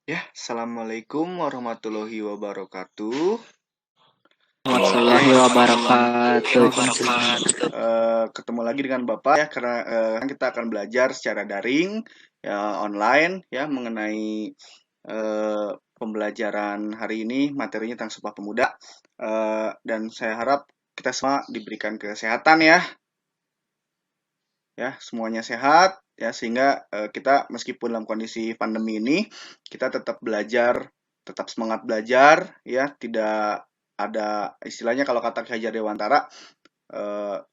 Ya, Assalamualaikum warahmatullahi wabarakatuh. Warahmatullahi wabarakatuh. Ketemu lagi dengan Bapak ya, karena kita akan belajar secara daring, ya, online, ya, mengenai pembelajaran hari ini, materinya tentang Sumpah Pemuda. Dan saya harap kita semua diberikan kesehatan ya, semuanya sehat, ya, sehingga kita meskipun dalam kondisi pandemi ini, kita tetap belajar, tetap semangat belajar, ya, tidak ada istilahnya kalau kata Ki Hajar Dewantara,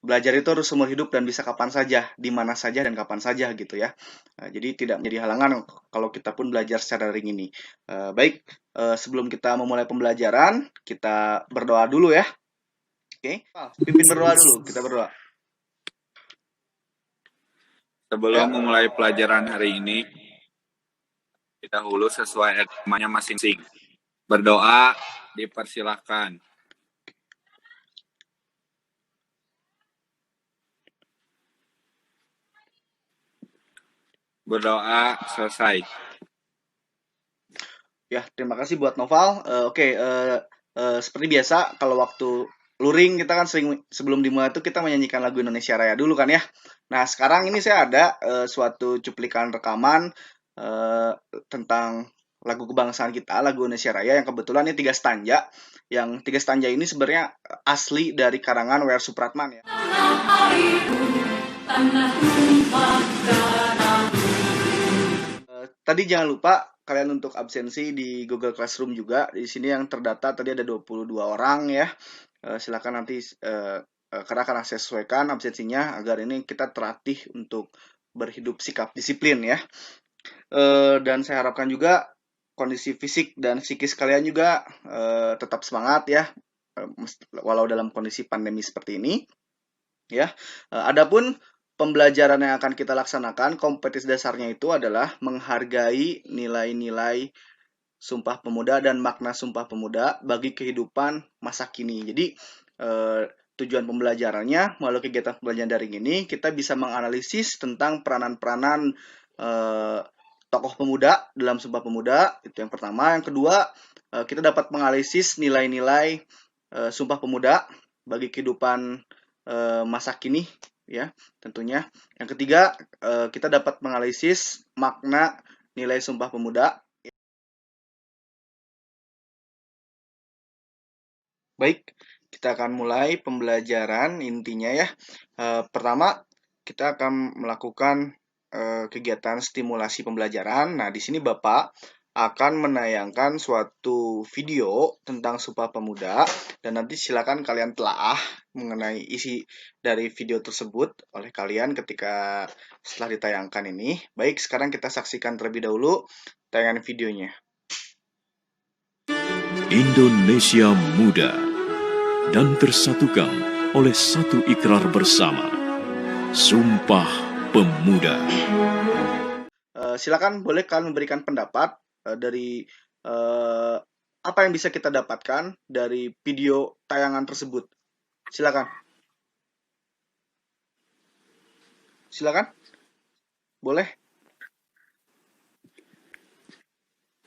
belajar itu harus seumur hidup dan bisa kapan saja, di mana saja dan kapan saja gitu ya. Jadi tidak menjadi halangan kalau kita pun belajar secara daring ini. Baik, sebelum kita memulai pembelajaran, kita berdoa dulu ya. Oke, pimpin berdoa dulu, kita berdoa. Sebelum memulai pelajaran hari ini, kita dahulu sesuai agamanya masing-masing. Berdoa dipersilahkan. Berdoa selesai. Ya, terima kasih buat Noval. Oke, seperti biasa kalau waktu luring kita kan sering sebelum dimulai itu kita menyanyikan lagu Indonesia Raya dulu kan ya. Nah, sekarang ini saya ada suatu cuplikan rekaman tentang lagu kebangsaan kita, lagu Indonesia Raya yang kebetulan ini 3 stanza. Yang 3 stanza ini sebenarnya asli dari karangan W.R. Supratman ya. Tadi jangan lupa kalian untuk absensi di Google Classroom juga. Di sini yang terdata tadi ada 22 orang ya. Silakan nanti karena akan saya sesuaikan absensinya agar ini kita terlatih untuk berhidup sikap disiplin ya. Dan saya harapkan juga kondisi fisik dan psikis kalian juga tetap semangat ya, walau dalam kondisi pandemi seperti ini ya. Adapun pembelajaran yang akan kita laksanakan, kompetensi dasarnya itu adalah menghargai nilai-nilai Sumpah Pemuda dan makna Sumpah Pemuda bagi kehidupan masa kini. Jadi tujuan pembelajarannya melalui kegiatan pembelajaran daring ini kita bisa menganalisis tentang peranan-peranan tokoh pemuda dalam Sumpah Pemuda, itu yang pertama. Yang kedua, kita dapat menganalisis nilai-nilai Sumpah Pemuda bagi kehidupan masa kini ya tentunya. Yang ketiga, kita dapat menganalisis makna nilai Sumpah Pemuda. Baik, kita akan mulai pembelajaran intinya ya. Pertama, kita akan melakukan kegiatan stimulasi pembelajaran. Nah, di sini Bapak akan menayangkan suatu video tentang Sumpah Pemuda dan nanti silakan kalian telaah mengenai isi dari video tersebut oleh kalian ketika setelah ditayangkan ini. Baik, sekarang kita saksikan terlebih dahulu tayangan videonya. Indonesia muda dan tersatukan oleh satu ikrar bersama, Sumpah Pemuda. Silakan boleh kalian memberikan pendapat dari apa yang bisa kita dapatkan dari video tayangan tersebut. Silakan. Silakan. Boleh?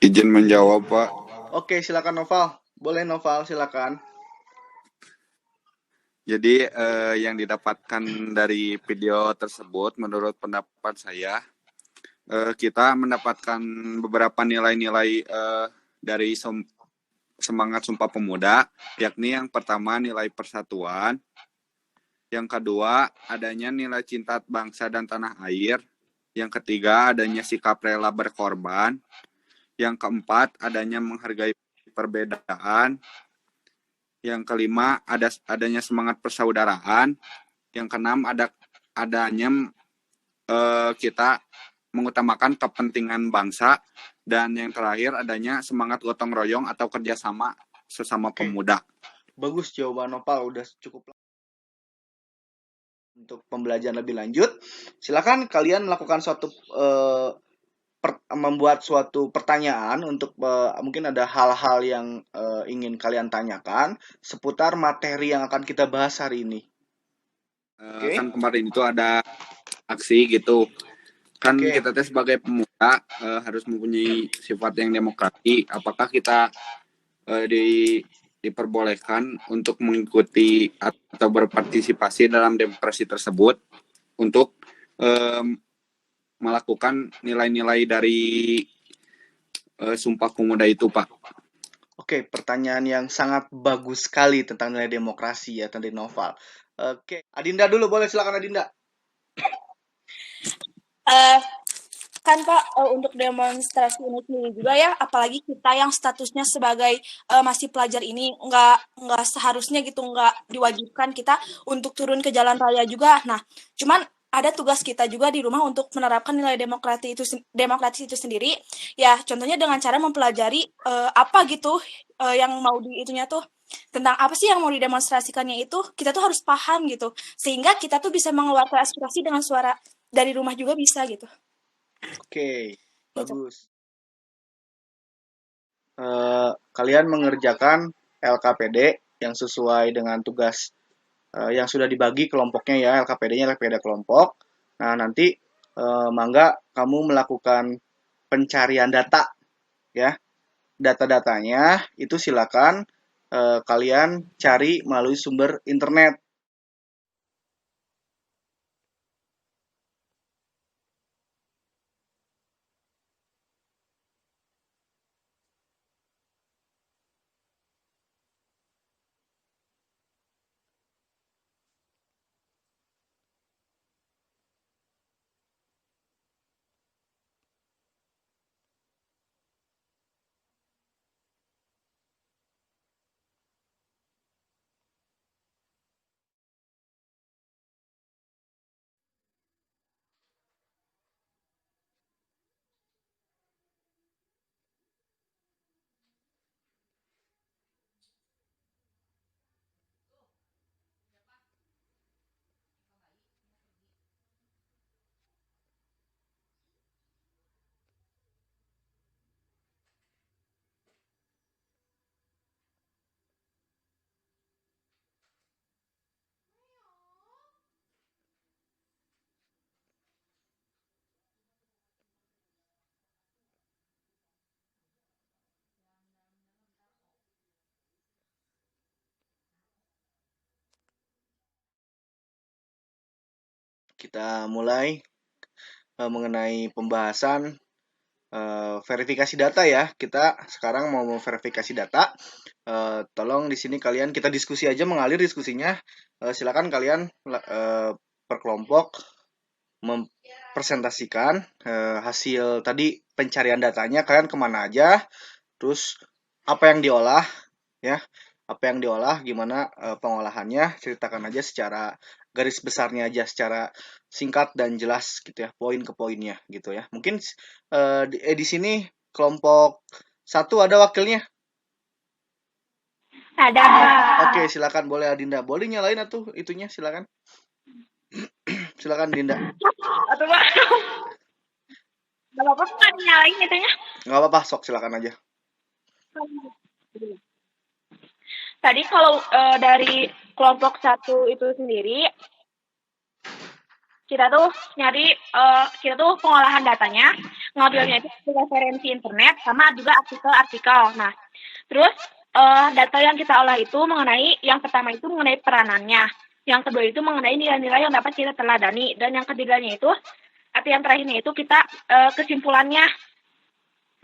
Izin menjawab, Pak. Oke, silakan Noval. Boleh Noval, silakan. Jadi yang didapatkan dari video tersebut, menurut pendapat saya, kita mendapatkan beberapa nilai-nilai dari semangat Sumpah Pemuda, yakni yang pertama nilai persatuan, yang kedua adanya nilai cinta bangsa dan tanah air, yang ketiga adanya sikap rela berkorban, yang keempat adanya menghargai perbedaan, yang kelima adanya semangat persaudaraan, yang keenam adanya kita mengutamakan kepentingan bangsa, dan yang terakhir adanya semangat gotong royong atau kerjasama sesama pemuda. Bagus jawaban Nopal, udah cukup. Untuk pembelajaran lebih lanjut, silakan kalian melakukan suatu membuat suatu pertanyaan untuk mungkin ada hal-hal yang ingin kalian tanyakan seputar materi yang akan kita bahas hari ini. Kan kemarin itu ada aksi gitu. Kan kita sebagai pemuda harus mempunyai sifat yang demokrasi. Apakah kita diperbolehkan untuk mengikuti atau berpartisipasi dalam demokrasi tersebut untuk melakukan nilai-nilai dari Sumpah Pemuda itu, Pak? Oke, pertanyaan yang sangat bagus sekali tentang nilai demokrasi ya, tadi Noval. Oke, Adinda dulu boleh, silakan Adinda. Kan Pak, untuk demonstrasi ini sendiri juga ya, apalagi kita yang statusnya sebagai masih pelajar ini nggak seharusnya gitu, nggak diwajibkan kita untuk turun ke jalan raya juga. Nah, cuman ada tugas kita juga di rumah untuk menerapkan nilai demokratis itu sendiri. Ya, contohnya dengan cara mempelajari apa gitu yang mau itunya tuh, tentang apa sih yang mau didemonstrasikannya itu, kita tuh harus paham gitu. Sehingga kita tuh bisa mengeluarkan aspirasi dengan suara dari rumah juga bisa gitu. Oke, bagus. Kalian mengerjakan LKPD yang sesuai dengan tugas yang sudah dibagi kelompoknya ya, LKPD-nya LKPD kelompok. Nah, nanti mangga kamu melakukan pencarian data ya. Data-datanya itu silakan kalian cari melalui sumber internet. Kita mulai mengenai pembahasan verifikasi data ya. Kita sekarang mau memverifikasi data. Tolong di sini kalian kita diskusi aja, mengalir diskusinya. Silakan kalian per kelompok mempresentasikan hasil tadi pencarian datanya, kalian kemana aja, terus apa yang diolah ya, apa yang diolah, gimana pengolahannya, ceritakan aja secara garis besarnya aja, secara singkat dan jelas gitu ya, poin ke poinnya gitu ya. Mungkin di sini kelompok 1 ada wakilnya? Ada. Oke, silakan, boleh Adinda. Boleh nyalain atau itunya, silakan. Silakan Dinda. Atau Pak? Gak apa-apa kan nyalain itunya? Nggak apa-apa, sok silakan aja. Tadi kalau dari kelompok 1 itu sendiri, kita tuh nyari, kita tuh pengolahan datanya, ngambilnya itu dari referensi internet, sama juga artikel-artikel. Nah, terus data yang kita olah itu mengenai, yang pertama itu mengenai peranannya, yang kedua itu mengenai nilai-nilai yang dapat kita teladani, dan yang ketiganya itu, atau yang terakhirnya itu kita kesimpulannya.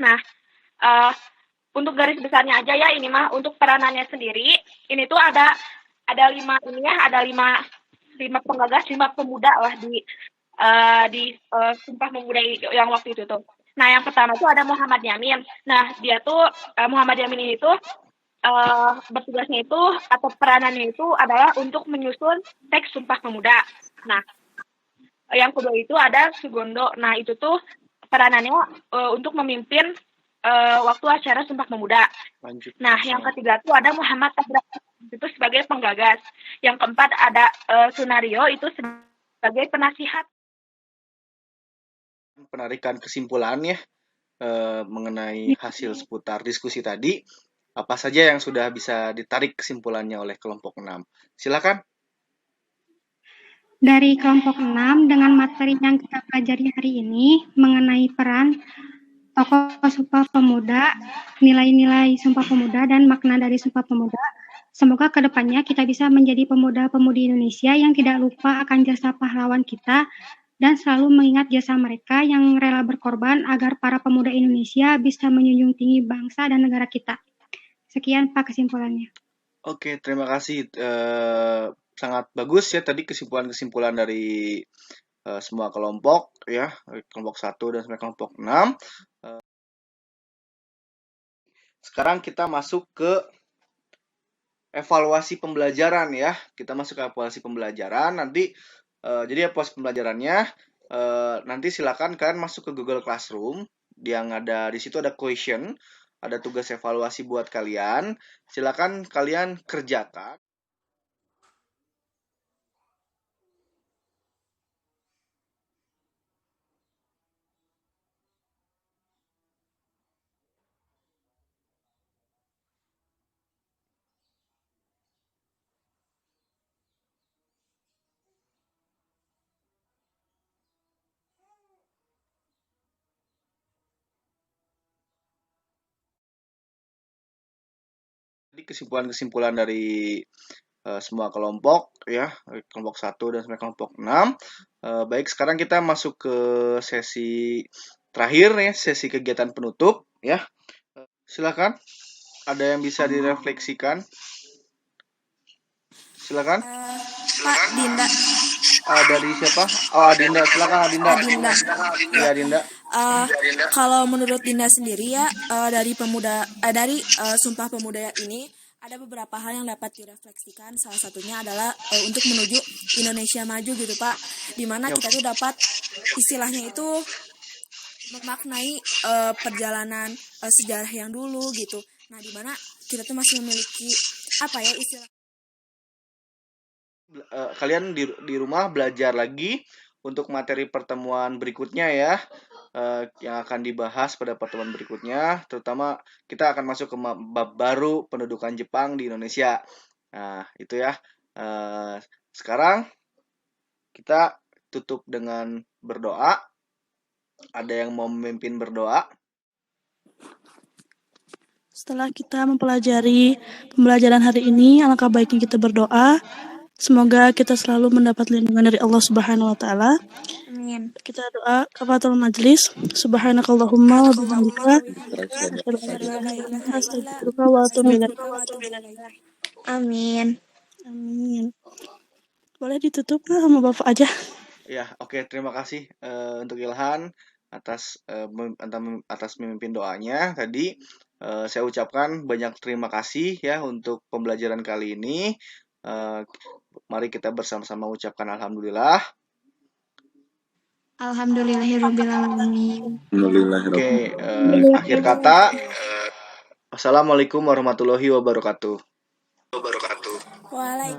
Nah, untuk garis besarnya aja ya, ini mah untuk peranannya sendiri, ini tuh ada 5 ini ya, ada 5 penggagas, 5 pemuda lah di Sumpah Pemuda yang waktu itu tuh. Nah, yang pertama tuh ada Muhammad Yamin. Nah, dia tuh Muhammad Yamin ini tuh bertugasnya itu atau peranannya itu adalah untuk menyusun teks Sumpah Pemuda. Nah, yang kedua itu ada Sugondo. Nah, itu tuh peranannya untuk memimpin waktu acara Sumpah Pemuda. Lanjut. Nah, yang ketiga itu ada Muhammad Tabrak itu sebagai penggagas. Yang keempat ada Sunario itu sebagai penasihat. Penarikan kesimpulannya mengenai hasil seputar diskusi tadi, apa saja yang sudah bisa ditarik kesimpulannya oleh kelompok 6? Silakan. dari kelompok 6 dengan materi yang kita pelajari hari ini mengenai peran tokoh Sumpah Pemuda, nilai-nilai Sumpah Pemuda, dan makna dari Sumpah Pemuda. Semoga kedepannya kita bisa menjadi pemuda-pemudi Indonesia yang tidak lupa akan jasa pahlawan kita dan selalu mengingat jasa mereka yang rela berkorban agar para pemuda Indonesia bisa menjunjung tinggi bangsa dan negara kita. Sekian Pak kesimpulannya. Oke, terima kasih. Sangat bagus ya tadi kesimpulan-kesimpulan dari semua kelompok ya, kelompok 1 dan sampai kelompok 6. Sekarang kita masuk ke evaluasi pembelajaran ya. Kita masuk ke evaluasi pembelajaran. Nanti jadi evaluasi pembelajarannya nanti silakan kalian masuk ke Google Classroom yang ada di situ, ada question, ada tugas evaluasi buat kalian. Silakan kalian kerjakan. Jadi kesimpulan-kesimpulan dari semua kelompok ya, kelompok 1 dan sampai kelompok 6. Baik, sekarang kita masuk ke sesi terakhir ya, sesi kegiatan penutup ya. Silakan, ada yang bisa direfleksikan? Silakan. Pak Dinda. Dari siapa? Oh, Adinda, silakan Adinda. Adinda. Ya, Adinda. Kalau menurut Dinda sendiri ya, dari Sumpah Pemuda ini ada beberapa hal yang dapat direfleksikan. Salah satunya adalah untuk menuju Indonesia maju gitu Pak, dimana kita tuh dapat istilahnya itu memaknai perjalanan sejarah yang dulu gitu. Nah, dimana kita tuh masih memiliki apa ya istilah kalian di rumah belajar lagi untuk materi pertemuan berikutnya ya, yang akan dibahas pada pertemuan berikutnya, terutama kita akan masuk ke bab baru pendudukan Jepang di Indonesia. Nah, itu ya. Sekarang kita tutup dengan berdoa. Ada yang mau memimpin berdoa? Setelah kita mempelajari pembelajaran hari ini, alangkah baiknya kita berdoa. Semoga kita selalu mendapat lindungan dari Allah Subhanahu wa taala. Amin. Kita doa kafatul majlis. Subhanakallahumma wa bihamdika astaghfiruka wa atubu ilaik. Amin. Amin. Boleh ditutup sama Bapak aja. Ya, oke, terima kasih untuk Ilhan atas memimpin doanya tadi. Saya ucapkan banyak terima kasih ya untuk pembelajaran kali ini. Mari kita bersama-sama ucapkan alhamdulillah. Alhamdulillahirrabbilalamin. Oke, akhir kata. Assalamualaikum warahmatullahi wabarakatuh. Waalaikumsalam.